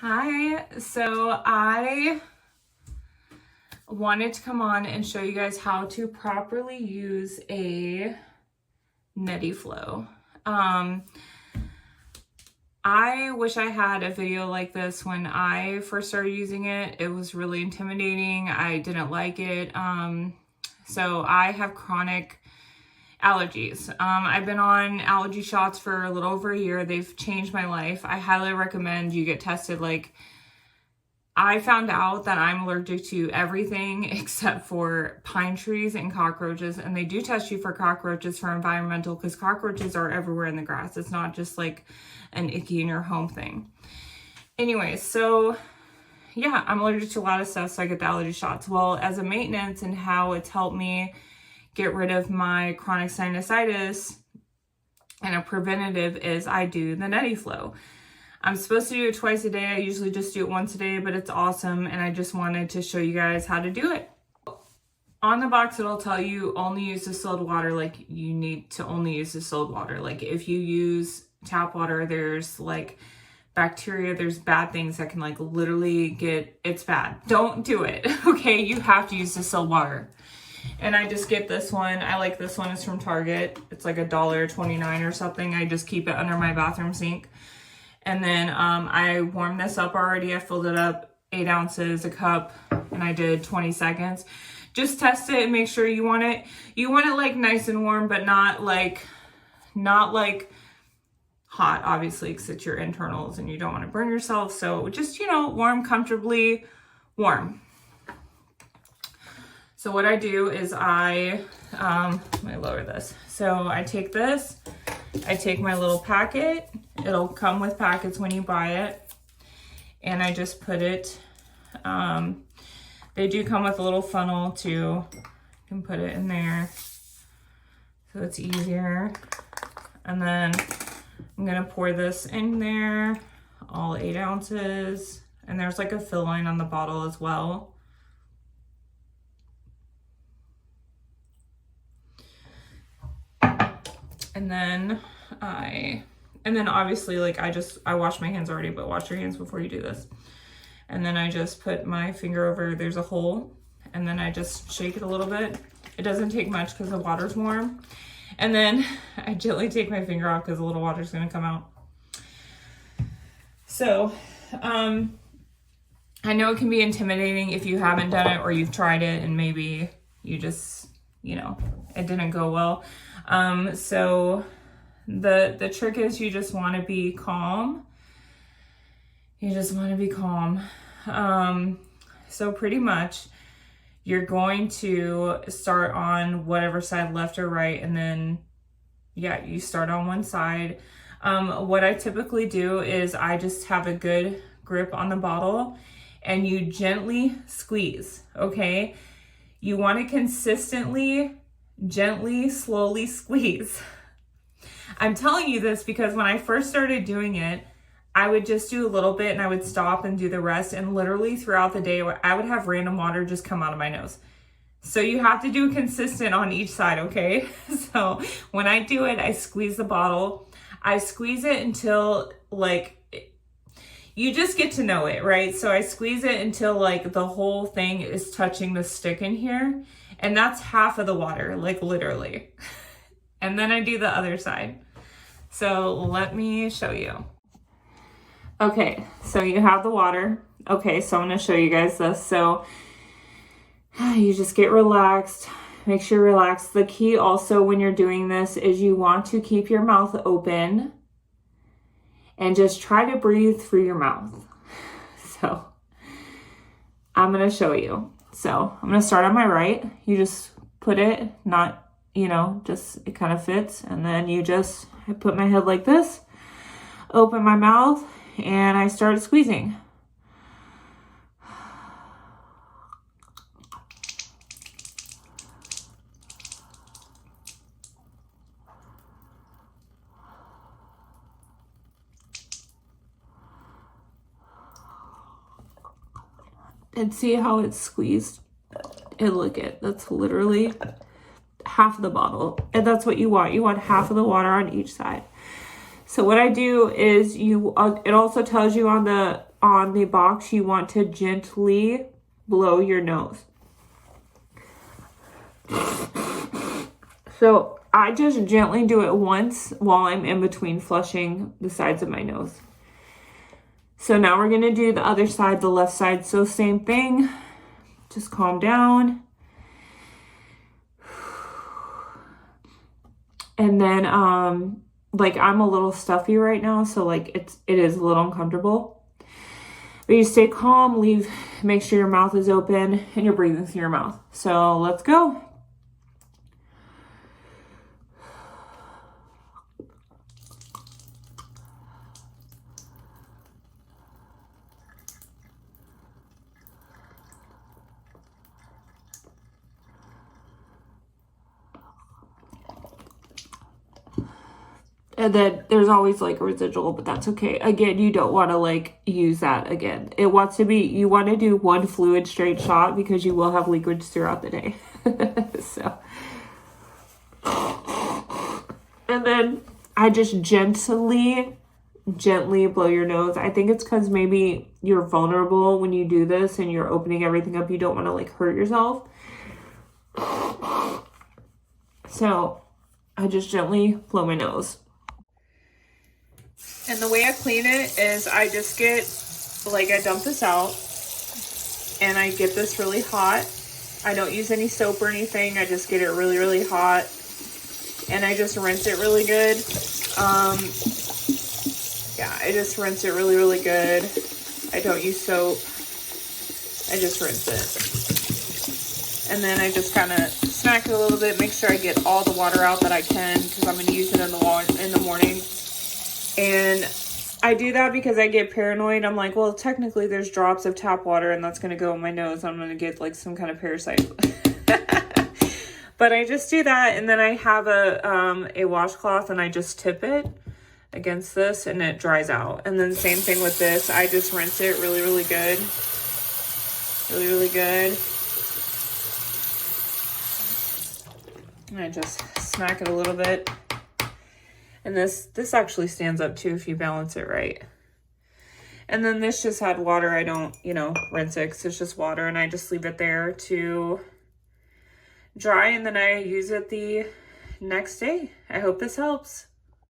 Hi, so I wanted to come on and show you guys how to properly use a Neti Flo. I wish I had a video like this when I first started using it. It was really intimidating. I didn't like it. So I have chronic allergies. I've been on allergy shots for a little over a year. They've changed my life. I highly recommend you get tested. I found out that I'm allergic to everything except for pine trees and cockroaches. And they do test you for cockroaches for environmental because cockroaches are everywhere in the grass. It's not just like an icky in your home thing. Anyway, so yeah, I'm allergic to a lot of stuff. So I get the allergy shots. Well, as a maintenance and how it's helped me get rid of my chronic sinusitis and a preventative is I do the Neti Flo. I'm supposed to do it twice a day. I usually just do it once a day, but it's awesome. And I just wanted to show you guys how to do it. On the box, it'll tell you only use distilled water. Like you need to only use distilled water. Like if you use tap water, there's like bacteria, there's bad things that can like literally it's bad. Don't do it. Okay. You have to use distilled water. And I just get this one. I like this one. It's from Target. It's like $1.29 or something. I just keep it under my bathroom sink. And then I warmed this up already. I filled it up 8 ounces, a cup, and I did 20 seconds. Just test it and make sure you want it like nice and warm, but not like hot, obviously, because it's your internals and you don't want to burn yourself. So just, warm, comfortably warm. So what I do is let me lower this. So I take this, I take my little packet. It'll come with packets when you buy it. And I just put it, they do come with a little funnel too. You can put it in there so it's easier. And then I'm gonna pour this in there, all 8 ounces. And there's like a fill line on the bottle as well. And then obviously I wash my hands already, but wash your hands before you do this. And then I just put my finger over, there's a hole, and then I just shake it a little bit. It doesn't take much because the water's warm. And then I gently take my finger off because a little water's gonna come out. So, I know it can be intimidating if you haven't done it or you've tried it and maybe you just, it didn't go well. So the trick is you just want to be calm. You just want to be calm. So pretty much you're going to start on whatever side, left or right. And then, you start on one side. What I typically do is I just have a good grip on the bottle and you gently squeeze. Okay. You want to consistently, gently, slowly squeeze. I'm telling you this because when I first started doing it, I would just do a little bit and I would stop and do the rest. And literally throughout the day, I would have random water just come out of my nose. So you have to do consistent on each side, okay? So when I do it, I squeeze the bottle. I squeeze it until you just get to know it, right? So I squeeze it until the whole thing is touching the stick in here. And that's half of the water, literally. And then I do the other side. So let me show you. Okay, so you have the water. Okay, so I'm gonna show you guys this. So you just get relaxed. Make sure you're relaxed. The key also when you're doing this is you want to keep your mouth open and just try to breathe through your mouth. So I'm gonna show you. So I'm gonna start on my right. You just put it, it kind of fits. And then I put my head like this, open my mouth, and I start squeezing. And see how it's squeezed? And look at, that's literally half of the bottle. And that's what you want. You want half of the water on each side. So what I do is it also tells you on the on the box, you want to gently blow your nose. So I just gently do it once while I'm in between flushing the sides of my nose. So now we're going to do the other side, the left side. So same thing, just calm down. And then, like I'm a little stuffy right now, so like it is a little uncomfortable. But you stay calm, make sure your mouth is open and you're breathing through your mouth. So let's go. And then there's always like a residual, but that's okay. Again, you don't want to like use that again. It wants to be, you want to do one fluid straight shot because you will have leakage throughout the day. So, and then I just gently blow your nose. I think it's because maybe you're vulnerable when you do this and you're opening everything up. You don't want to like hurt yourself. So I just gently blow my nose. And the way I clean it is I just get, like I dump this out and I get this really hot. I don't use any soap or anything. I just get it really, really hot and I just rinse it really good. Yeah, I just rinse it really, really good. I don't use soap. I just rinse it. And then I just kind of smack it a little bit, make sure I get all the water out that I can because I'm going to use it in the morning. And I do that because I get paranoid. I'm like, well, technically there's drops of tap water and that's going to go in my nose. I'm going to get like some kind of parasite. But I just do that. And then I have a washcloth and I just tip it against this and it dries out. And then same thing with this. I just rinse it really, really good. Really, really good. And I just smack it a little bit. And this actually stands up too if you balance it right. And then this just had water. I don't, rinse it because it's just water. And I just leave it there to dry. And then I use it the next day. I hope this helps.